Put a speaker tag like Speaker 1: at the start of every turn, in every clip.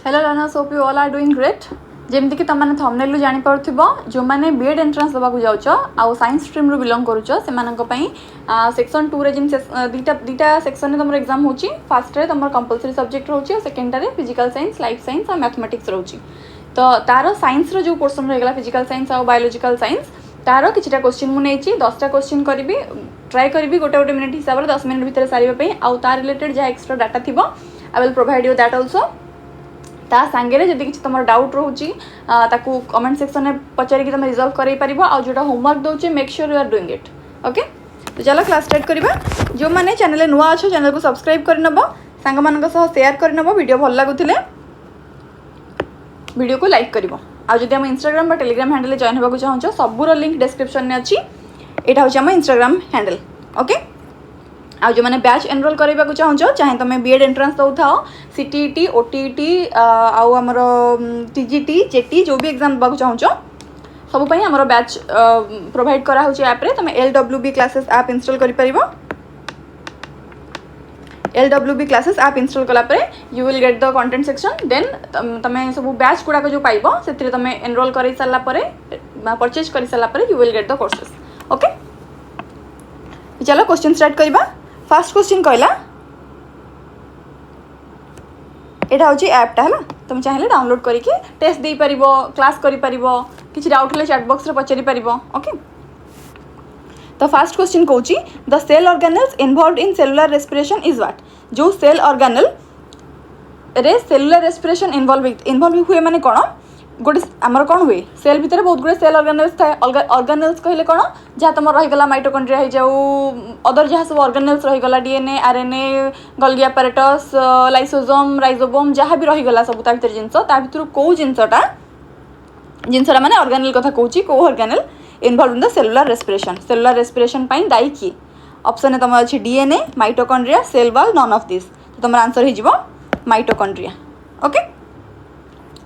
Speaker 1: Hello learners, hope you all are doing great. जमती कि तुम थंबनेल जानी पारुथिबो जो माने बीएड एंट्रेंस देबाकू जाउचो आ साइंस स्ट्रीम रू बिलोंग करूचो सेमानक पई सेक्शन 2 रे जिन दीटा सेक्शन रे तुम एग्जाम होची। फर्स्ट रे तुम कंपलसरी सब्जेक्ट रहउची, सेकंड रे फिजिकल साइंस, लाइफ साइंस और मैथमेटिक्स रहउची। तो तार साइंस रो जो पोर्शन रहगला फिजिकल साइंस और बायोलॉजिकल साइंस तार किछटा क्वेश्चन मु नेची 10टा क्वेश्चन करबी, ट्राई करबी गोटे गोटे मिनिट हिसाब रे 10 मिनिट भितर सारिबा पई। आ तार रिलेटेड जा एक्स्ट्रा डाटा थिबो I will provide you that also. ता सांगे जदि किसी तुम डाउट रोची ताकू कमेंट सेक्शन में पचारिकी तुम रिजल्व कर पारिबो। आ जोटा होमवर्क दउचे make sure you are doing it. Okay, तो चलो क्लास स्टार्ट करबा। जो माने चैनल नुआ अच्छो चैनल को सब्सक्राइब कर नबो, सांग मानक सह शेयर कर नबो, वीडियो भल लागुथिले वीडियो को लाइक करिवो। आ जदि हम इंस्टाग्राम बा टेलीग्राम हैंडल जॉइन होबाकू चाहछो सबुर लिंक डिस्क्रिप्शन में अछि। एटा होछ हम इंस्टाग्राम हैंडल। ओके, आ जो मैंने बैच एनरोल करने को चाहो चाहे तुम बीएड एंट्रेंस दौ था सीटीईटी ओटीईटी आमर टीजीटी जेटी जो भी एग्जाम देवाक चाहो सब आमर बैच प्रोवाइड करा होची ऐप रे। तुम LWB क्लासेस ऐप इंस्टॉल कर परिबो। LWB क्लासेस ऐप इंस्टॉल कला परे you will get the content section. Then तुम सब बैच गुड़ाक जो पाइबो से तुम एनरोल कर सारा परचेज कर सारा you will get the courses. Okay, चलो क्वेश्चन स्टार्ट करबा। फर्स्ट क्वेश्चन कहला एटा होची ऐपटा है तुम चाहिए डाउनलोड करके टेस्ट दे परिबो, क्लास करि परिबो, किछि डाउट ले चैट बॉक्स रे पचारि परिबो। ओके, तो फर्स्ट क्वेश्चन कहूची the cell organelles involved in cellular respiration is what. जो सेल ऑर्गेनेल रे सेलुलर रेस्पिरेशन इन्वॉल्व हुए माने कोन गोटे आमर कौन हुए सेल भितर बहुत गुड़े सेल ऑर्गेनेल्स थाए। ऑर्गेनेल्स कहले कौन जहाँ तुम रहीगला माइटोकॉन्ड्रिया हो जाऊ अदर जहाँ सब ऑर्गेनेल्स रहीगला DNA RNA Golgi apparatus lysosome ribosome जहाँ भी रहीगला सब ता भितर जिनस ता भितर को जिनसटा माने ऑर्गेनेल कथा कहूची को organelle involve in the cellular respiration. Cellular respiration पाई दायी किए ऑप्शन है तुम अच्छी DNA mitochondria cell wall none of this. तो तुम आंसर हो mitochondria. Okay,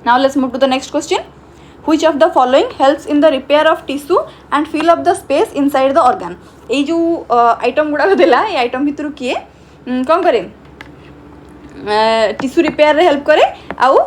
Speaker 1: now let's move to the next question. Which of the following helps in the repair of tissue and fill up the space inside the organ। ये जो item गुड़ा देला ये item भितर किए कौन करे टिश्यू रिपेयर रे हेल्प करे आउ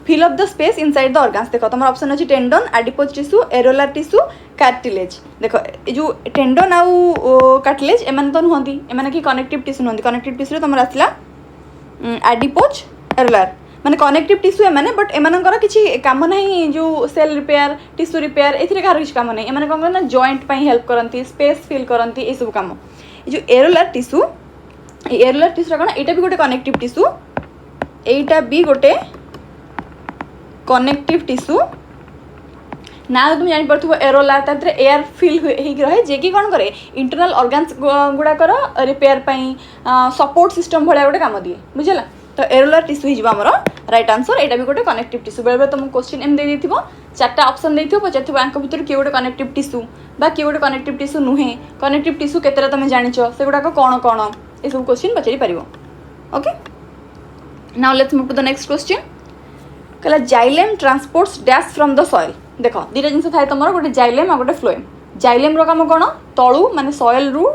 Speaker 1: fill up the space inside the organs. देखो तुम ऑप्शन अछि tendon adipose tissue areolar tissue cartilage. देखो ये जो टेंडन आउ कार्टिलेज एमन तो नुहंती एमन की कनेक्टिव टिश्यू नुहंती। कनेक्टिव टिश्यू रे तुमर आसला एडिपोज एरोलर माने कनेक्टिव टिश्यू एमाने बट एमानकर किछि काम नहीं जो सेल रिपेयर टिश्यू रिपेयर एथिरे कार किछि काम नहीं। एमाने कोन करना जॉइंट पई हेल्प करंती स्पेस फिल करंती ए सब काम। ये जो एरोलर टिश्यू कोन एटा भी गोटे कनेक्टिव टिश्यू एटा भी गोटे कनेक्टिव टिश्यू ना तुम जानि परथु एरोलर तात्रे एयर फिल हे रहे जे कि कोन करे इंटरनल ऑर्गन्स गुडाकर रिपेयर पई सपोर्ट सिस्टम भलिया गोटे काम दिए बुझला। तो एरोलर टिश्यू हिजबा हमर राइट आंसर। एटा भी गोटे कनेक्टिव टिश्यू। बेले तुम क्वेश्चन एम दे देथिबो चारटा ऑप्शन देथिबो पचारथिबो आंक भितर कि गोटे कनेक्टिव टिश्यू बा कि गोटे कनेक्टिव टिश्यू नुहे कनेक्टिव टिश्यू केतेरा तुम जानिचो से गुडा कोन कोन ए सब क्वेश्चन पचारि परिबो। Okay, now let's move to the next question. कहला xylem transports dash from the soil. देखो दीटा जिनस थाए तुमर गोटे जाइलेम आ गोटे फ्लोएम। जाइलेम रो काम कोन तळू माने सॉइल रु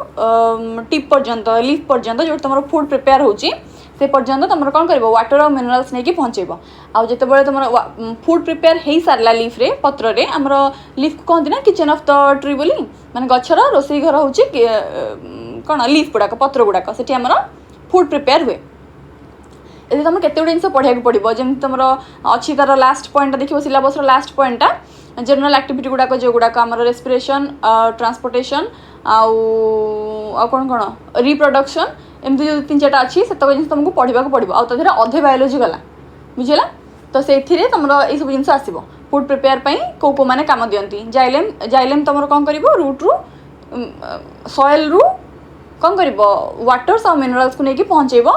Speaker 1: टिप पर्यंत लीफ पर्यंत जो तुमर फूड प्रिपेयर होची से पर्यंत तुम कौन कर वाटर और मिनरल्स नहीं पहुँचेब। आउ जिते बड़े तुम फूड प्रिपेयर हो सारा लीफ रे पत्र रे आमर लीफ को कहते ना किचन ऑफ द ट्री बोली माने गछर रोसई घर हूँ कौन लीफ गुड़ाक पत्र गुड़ाक से आमर फूड प्रिपेयर हुए। ये तुम केते गुड जिन पढ़ाई पड़ो जमी तुम अच्छी तार लास्ट पॉइंट देखो सिलेबस लास्ट पॉइंटा जनरल एक्टिविटी गुड़ाक जो गुड़ाक आमर रेस्पिरेशन ट्रांसपोर्टेशन आउ कौन कौन रिप्रोडक्शन एमती जो 3-4टा अच्छी से जिन तुमको पढ़ा पड़ो आधे अधे बायोलोजी गला बुझेगा। तो से तुम ये सब जिन आसो फूड प्रिपेयर कौ कौ मैंने कम दिखती। जाइलेम तुम कौन कर रूट रु सॉइल रु कौन कर वाटर्स और मिनरल्स को लेकिन पहुँचेब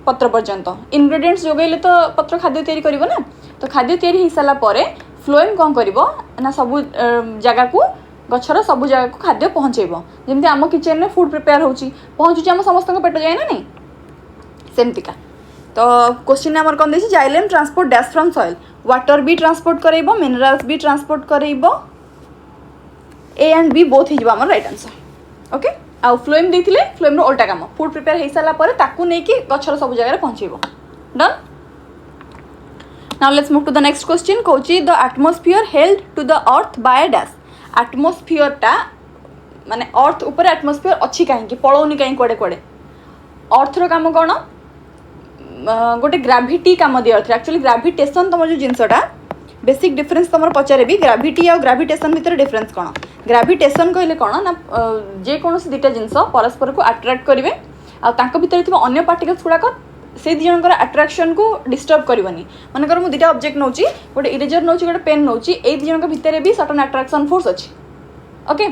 Speaker 1: पत्र पर्यंत। इनग्रेडिएंट्स जोगैले तो पत्र खाद्य तैयारी करिवो ना। तो खाद्य तैयारी हो सारा पर फ्लोएम कौन कर ना सब जगह को गछर सब जगह को खाद्य पहुँचेब। जमी आम किचन में फूड प्रिपेयर होची पहुँचुची आम समस्त पेट जाए ना नहीं सेमतिका। तो क्वेश्चन आमर कौन देखिए xylem transport dash from soil water भी ट्रांसपोर्ट करेब मिनरल्स भी ट्रांसपोर्ट करेब ए एंड बी बोथ हो राइट आंसर। ओके, आउ फ्लोएम देथिले फ्लोएम रो उल्टा काम फूड प्रिपेयर हो सारा पर ताकू नहीं कि गछर सब जगह पहुँचेब। Done. Now let's move to the next question. Kochi, the atmosphere held to the earth by a dash. Atmosphere टा माने अर्थ ऊपर एटमोस्फियर अच्छी कहीं पड़ौनी कहीं कड़े कड़े अर्थ रो काम कौन गोटे ग्राविटी काम दिया अर्थ एक्चुअली ग्राविटेशन तुम जो जिनसटा बेसिक डिफरेंस तुम पचारे भी ग्राविटी और ग्राविटेशन भितर डिफरेंस कौन ग्राविटेशन कहले कौन ना जेकोसी दुटा जिनस परस्पर को अट्राक्ट करेंगे आंक भितर थी अन्य पार्टिकल्स गुड़ाक से दी जनकर अट्राक्शन को डिस्टर्ब करनी मनकर मुझे दुटा ऑब्जेक्ट नौची गोटे इरेजर नौची गोटे पेन नौची ए दी जनक भितर भी सर्टन अट्राक्शन फोर्स अच्छी ओके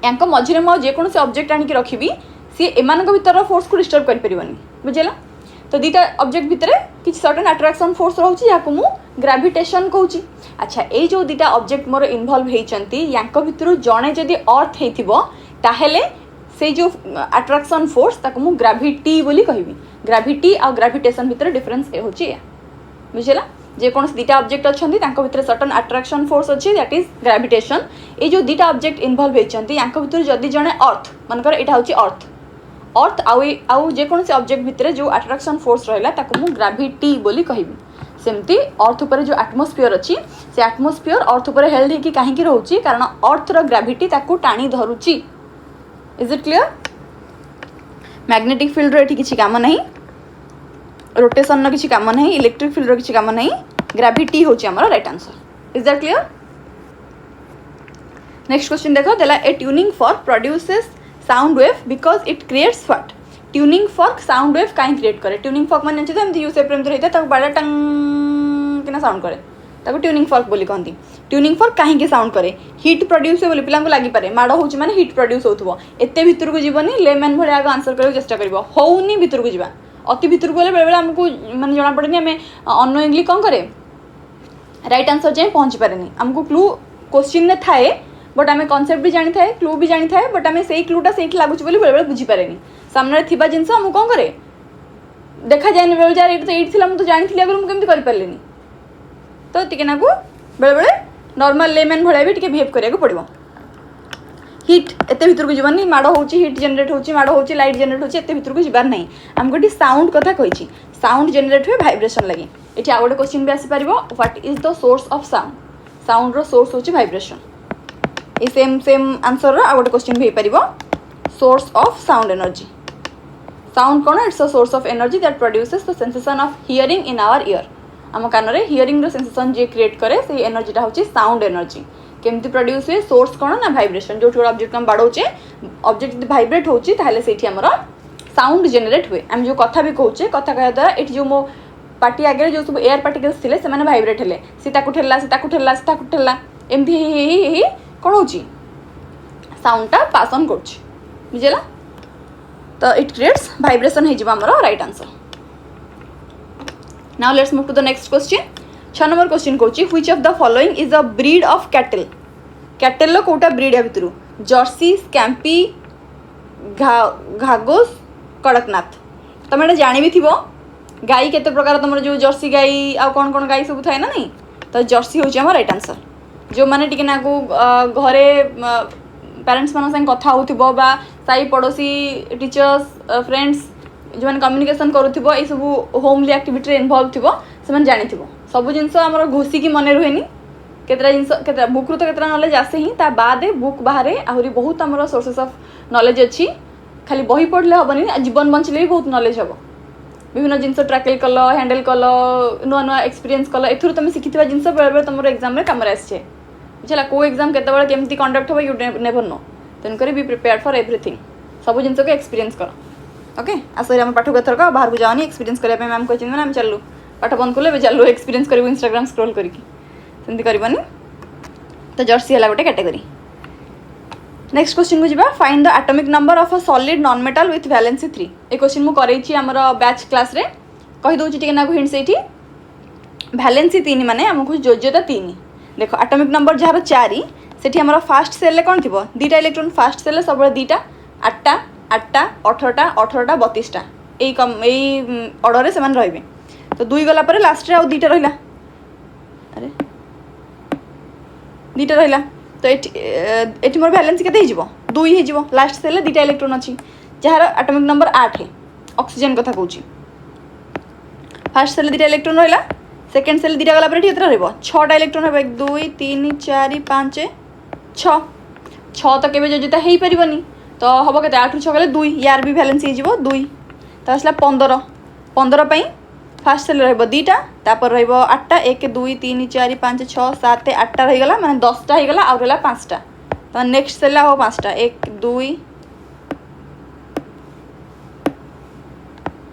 Speaker 1: यांक मझे मुझे जेकोसी ऑब्जेक्ट आनिक रखी सी एमान भीतर फोर्स को डिस्टर्ब कर बुझेगा तो दुटा ऑब्जेक्ट भितर किसी सर्टन अट्राक्शन फोर्स रोचे या ग्राविटेशन कहूँ अच्छा ये जो दुटा ऑब्जेक्ट मोर इनवॉल्व होती यांक भितर जड़े जदि अर्थ होताले से जो अट्राक्शन फोर्स ताको मु ग्राविटी बोली कहबी ग्राविटी और ग्राविटेशन भितर डिफरेंस ए होची बुझेला जेकोसी दुटा ऑब्जेक्ट अच्छा भितर सर्टन अट्राक्शन फोर्स अच्छी दैट इज ग्राविटेशन ये जो दुटा ऑब्जेक्ट इनवॉल्व होती यांक भितर जदि जड़े अर्थ मनकर यहाँ हूँ अर्थ अर्थ आउ जेकोसी ऑब्जेक्ट भितर जो अट्राक्शन फोर्स रहा ताको मु ग्राविटी बोली कहबी सेमती अर्थ उपर जो एटमोस्फियर अच्छी से एटमोस्फियर अर्थ उपर हेल्ड होगी कहीं रोचे कारण अर्थर ग्राविटी ताको टाणी धरुची is it clear magnetic field रो किसी काम नहीं रोटेशन किसी काम नहीं इलेक्ट्रिक फील्ड रो किसी काम नहीं ग्राविटी होची हमर right answer is that clear next question देखो देला a tuning fork produces sound wave because it creates what tuning fork sound wave कहीं क्रिएट करे ट्यूनिंग फॉर्क मान जानते एमती यू शेप रहता है बाड़ा टंग किना साउंड करे ताको ट्यूनिंग फॉर्क बोली कहती ट्यूनिंग फॉर्क कहीं साउंड करे हिट प्रोड्यूस बोली पिला लगी पारे माड़ हो माने हिट प्रोड्यूस होथबो एते भितर को जीवनी लेमन भले आगे आंसर करने चेष्टा करिवो होउनी भितर को जीवा अति भितर को बेले बेले हमको माने जना पड़ेनी आम अनोइंगली कौन करे राइट आंसर जाए पहुँची पारे आमको क्लू क्वेश्चन में थाए बट आम कनसेप्ट भी जानी थाए क्लू भी जानी थाए बट आम से क्लूटा से लगुच बेले बेले बुझीपारे सामने थी जिनस आमको कौन करे देखा जाए बेले यार ये तो मुझे जानी आगे मुझे करें तो टी ना बेले बेले नॉर्मल लेमन भाया भी बिहेव करा पड़ो हिट एत भितर को जीवन माड़ हो हिट जेनेट हो माड़ हो लाइट जेनेट होते भितर को जीवार नहीं आमको ये साउंड कथा कही साउंड जेनेट हुए भाइब्रेशन लगे ये आउ गोटे क्वेश्चन भी आसीपर what is the source of sound sound रो सोर्स होची भाइब्रेशन ये सेम सेम आंसर रो आउ गोटे क्वेश्चन भी हो पार source of sound energy sound कौन it's a source of energy that produces the sensation of hearing in our ear आम कान में हियरिंग रो सेंसेशन जे क्रिएट करे से एनर्जीटा होची साउंड एनर्जी केमती प्रोड्यूस हुए सोर्स कौन ना भाइब्रेशन जो ऑब्जेक्ट हम बाड़ौचे ऑब्जेक्ट जब भाइब्रेट होची ताहले सेठी हमर साउंड जेनेट हुए आम जो कथा भी कहूचे कथा कहया द्वारा ये जो मो पार्टी आगे जो सब एयर पार्टिकल्स थे से भाइब्रेट हेले सीताकू ठेला सीताकू ठेला सीताकू ठेला एमती कौन हो साउंडटा पास ऑन कर बुझेला तो इट क्रिएट्स भाइब्रेशन हो right answer now let's move to the next question 6 number question कहूँ which of the following is a breed of cattle cattle रो कोटा ब्रीड या भितर जर्सी स्कैम्पी घागोस कड़कनाथ तुम ये जानी भी थी गाई केते प्रकार तुम जो जर्सी गाई आ कौन कौन गाई सब थाए ना नहीं तो जर्सी हूँ राइट आंसर जो मैंने टी ना घरे पेरेंट्स मान संग कथा हो साई पड़ोसी टीचर्स फ्रेंड्स जो मैंने कम्युनिकेशन करूँ ये सब होमली एक्टिविटी इनवॉल्व थी से जानी सब जिन आम घोषिकी मन रुहेनी केतरा जिन के बुक रू तो केतरा नॉलेज आसे ही ता बाद बुक बाहर आहरी बहुत आम सोर्सेस ऑफ नॉलेज अच्छी खाली बही पढ़ले हेनी जीवन बंचले भी बहुत नॉलेज हम विभिन्न जिन ट्रैकल कल हैंडल कल नुआ नुआ एक्सपीरियंस कल एथुर तुम शिखि जिन बेले बेले तुम एग्जाम कम आसे बुझला को एग्जाम केतबेले केमती कंडक्ट हो यू नेवर नो तेणुक बी प्रिपेयर फॉर एवरीथिंग सब जिन को एक्सपीरियंस कर ओके आस आम पाठ को एथरक बाहर को जाओनी एक्सपीरियंस करने मैम कहते हैं मैम चलू पाठ बंद कले चलू एक्सपीरियंस करूँ इंस्टाग्राम स्क्रॉल करके करनी तो जर्सी है गोटे कैटेगरी नेक्स्ट क्वेश्चन को जी find the atomic number of a solid non metal with valency 3 ये क्वेश्चन मुझे आमर बैच क्लास रे कहीदे टी ना हिंट से वैलेंसी 3 माने आमको योज्यता 3 देख एटॉमिक नंबर जार 4 से आम फास्ट सेल कौन थी दुटा इलेक्ट्रॉन फास्ट सेल सब दुटा 8टा 8टा 18टा 18टा 32टा यही ऑर्डर से रे तो 2 गला पर लास्ट आउ 2टा रहा अरे 2टा रहा तो ये मोर बैलेंस के 2 हो लास्ट सेल 2टा इलेक्ट्रॉन अच्छी जार एटॉमिक नंबर 8 है ऑक्सीजन कथा कहूँ फास्ट सेल 2टा इलेक्ट्रॉन रहा सेकेंड सेल दुटा गला ये रहा 6टा इलेक्ट्रॉन रहा 1 2 3 4 5 6 6 तो केवे जोजिता हो पारनी तो हम के 8 ରୁ 6 गले 2 यार भी भैलेंसी हो 2 तो आसला 15 15 फास्ट सेल रहीटा तापर रटा 1 2 3 4 5 6 7 8टा रहीगला मैंने 10टा होगा आउ रहा 5टा तो नेक्स्ट सेल हम 5टा 1 2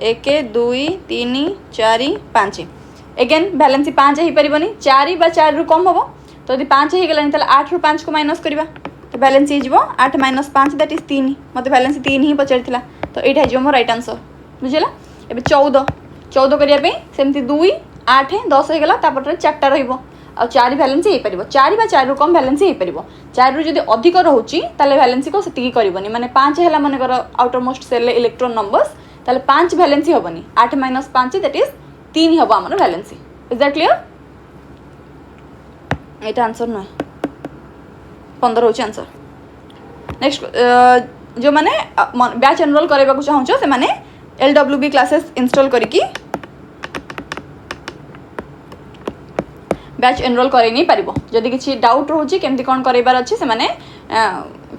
Speaker 1: 1 2 3 4 5 एगेन भैलेंसी 5 हो पारनी 4 बा 4 ରୁ कम हम तो यदि 5 हो गलानी 8 ରୁ 5 को माइनस करवा तो बैलेंस हो 8 - 5 दैट इज 3 मत बैलेंस 3 ही पचार तो यहाँ हो मोर राइट आंसर बुझेगा एबे 14 14 करने सेमती 2 8 10 हो गला 4टा रहा आ 4 भैलेंसी हो पार 4 बा 4 ରୁ कम भैलेंसी हो पार 4 ରୁ जदि अधिक रोचे भैलेंसी को सेतिकी करबनी माने 5 है मनकर outer most shell electron numbers ताले 5 भैलेंसी हेनी 8 - 5 दैट इज 3 हम आम भैलेंसी इज दैट क्लियर ये आंसर नुहे 15 हूँ आंसर नेक्स्ट जो मैंने बैच एनरोल करने चाहूँ से मैंने LWB क्लासेस इंस्टॉल करके बैच एनरोल कर नहीं पारिबो जदि किसी डाउट रोचे केमती कौन करार अच्छे से मैंने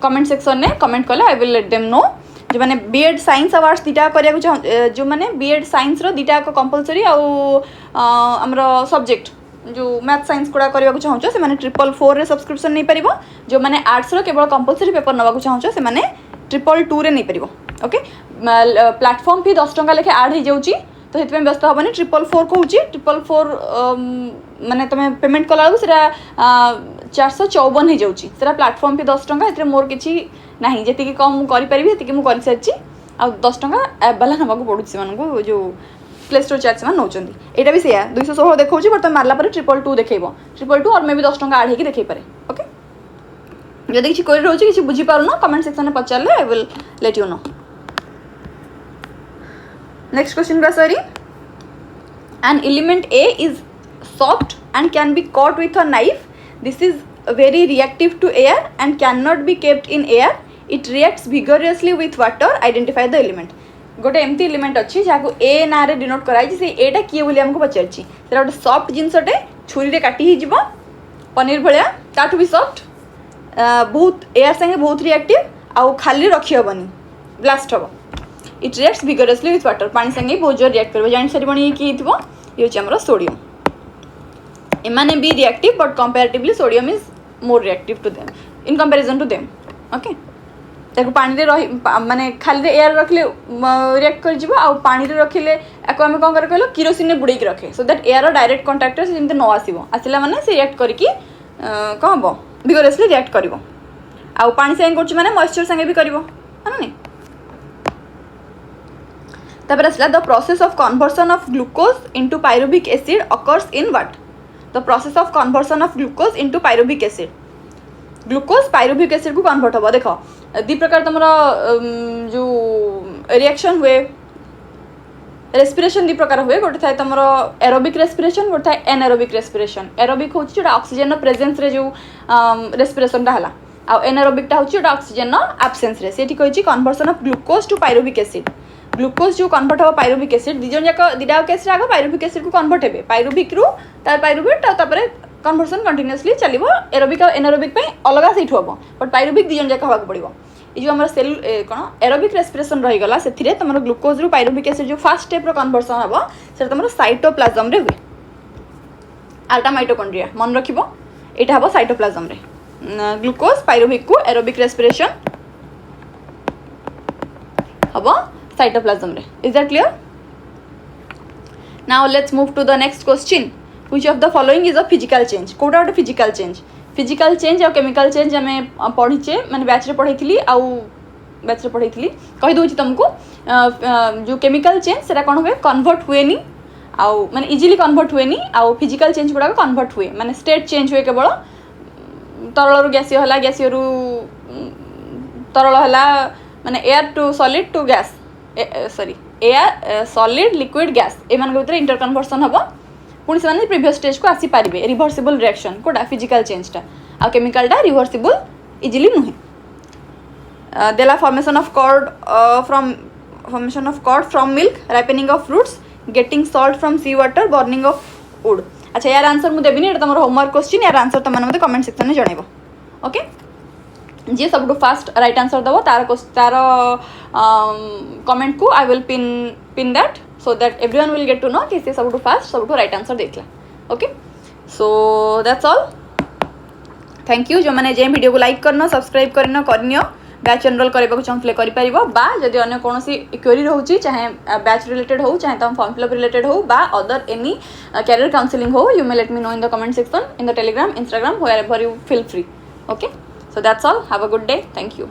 Speaker 1: कमेंट सेक्शन में कमेंट कले I will let them know जो मैंने बीएड साइंस अवार्ड्स दुटा करा चाहूँ जो मैंने बीएड साइंस दुटा कंपलसरी आमर सब्जेक्ट जो मैथ साइंस गुड़ा करने चाहूँ से मैंने 444 रे सब्सक्रिप्शन नहीं पार जो मैंने आर्ट्स केवल कंपलसरी पेपर नाक चाहूँ से मैंने 222 रे नहीं पार ओके प्लेटफॉर्म फी 10 टंका लेखे ऐड हो जाऊँगी तो ये व्यस्त हेनी 444 कहूँ 444 माने तुम पेमेंट कला 454 हो जाऊँगी प्लेटफॉर्म फी 10 टंका ये मोर किसी ना जी कम करी मुझे सारी आ 10 टंका ऐप वाला नाक पड़ू से जो प्ले स्टोर चार्ज से नौकरी यहाँ भी सैया 216 देखा बट तुम मारला 222 देखेब 222 और मे भी 10 टंका ऐड होकर देखे पारे ओके जदि किसी क्वेरी रोचे किसी बुझीपार कमेंट सेक्शन में पचारे I will let you know next question का sorry an element A is soft and can be caught with a knife. This is very reactive to air and cannot be kept in air. It reacts vigorously with water. Identify the element. गोटे एमती element अच्छी जहाँ ए ना रे denote कराई से एटा किए बोली हमको पचारछि सेटा गोटे सॉफ्ट जिनसटे छुरी रे काटी ही जीवो पनीर भलिया ताठू भी सॉफ्ट बहुत एयर संगे बहुत रिएक्टिव आउ खाली रखी हेबनी ब्लास्ट हम it reacts vigorously with water पानी संगे बहुत जोर रिएक्ट कर जान सारी ये किए ये हूँ आमर सोडियम एमाने भी reactive but comparatively sodium is more reactive to them in comparison to them okay पानी रही माने खाली एयर रखले रिएक्ट कर आ पानी रखिले आम कौन कर किरोसिन बुड़े रखे so that air direct contact से जमी न आसो आसला मैंने से रिएक्ट करके कौन हम विगोरसली रिएक्ट कर पानी संगे कर मॉइस्चर संगे भी कर तापर आसला the process of conversion of glucose into pyruvic acid occurs in what the process of conversion of glucose into pyruvic acid glucose pyruvic acid को कन्वर्ट हम देख दी प्रकार तुम जो रिएक्शन हुए रेस्पिरेशन दी प्रकार हुए गोटे थाए तुम एरोबिक रेस्पिरेशन गोटे थाए एनएरोबिक रेस्पिरेशन एरोबिक हूँ जो ऑक्सीजन प्रेजेंस रे जो रेस्पिरेशन है आ एनएरोबिक हूँ जो ऑक्सीजन एब्सेंस रे सेठी कही conversion of glucose to pyruvic acid glucose जो कन्वर्ट हम पायरुविक एसिड दिजन जाक दिटा केस आग पायरुविक एसिड को कन्वर्ट हे पायरुविक रु पायरुवेट कन्वर्सन कंटिन्यूअसली चलो एरोबिक और एनएरोबिक अलग से हम बट पायरुविक दिजन जाक हाँ पड़ो ये जो आम सेल कौन एरोबिक रेस्पिरेशन रहीगला से तुम ग्लूकोज रु पायरुविक एसिड जो फास्ट स्टेप कन्वर्सन हम से तुम साइटोप्लाज्म रे हुए आल्टा माइटोकॉन्ड्रिया मन रख यहाँ हम साइटोप्लाज्म रे ग्लूकोज पायरुविक को एरोबिक रेस्पिरेशन हम साइटोप्लाज्म रे is that clear now let's move to the next question which of the following is a physical change कोटा गोटे फिजिकल चेंज और केमिकल चेंज आम पढ़ीचे मैंने बैच रे पढ़ाई आउ बैच रे पढ़ाई कही दूसरी तुमको जो केमिकल चेंज से कौन हुए कन्वर्ट हुए नहीं आउ माने इजिली कन्वर्ट हुए नहीं आउ फिजिकल चेंज गुड़ाक कन्वर्ट हुए माने स्टेट चेंज हुए केवल तरल रु गैसीय है गैसीय रु तरल है माने air to solid to gas sorry air solid liquid gas एमान भीतर इंटर कन्वर्सन हम पुणी से प्रीवियस स्टेज को आसी पारे रिभर्सिबल रिएक्शन कोटा फिजिकल चेंजटा आ केमिकलटा रिभर्सिबल इजिली नुहे देला formation of curd from milk ripening of fruits getting salt from sea water burning of wood अच्छा यार आंसर मुझे देवी तुम होमवर्क क्वेश्चन यार आंसर तुम मैंने कमेंट सेक्शन में जनइब ओके जी सब फास्ट राइट आंसर दब तार कमेंट को I will pin that so that everyone will get to know कि सब फास्ट सब राइट आंसर देता okay so that's all thank you जो मैंने जे वीडियो को लाइक करना सब्सक्राइब करना करनियो बैच एनरोल करने चाहूँ करें जदि अन्य कौन क्वेरी रोचे चाहे बैच रिलेटेड हो चाहे तुम फॉर्म फिलअप रिलेटेड हो अदर एनी कैरियर काउंसलिंग हो you may let me know in the comment section in the Telegram Instagram wherever you feel free okay so that's all have a good day thank you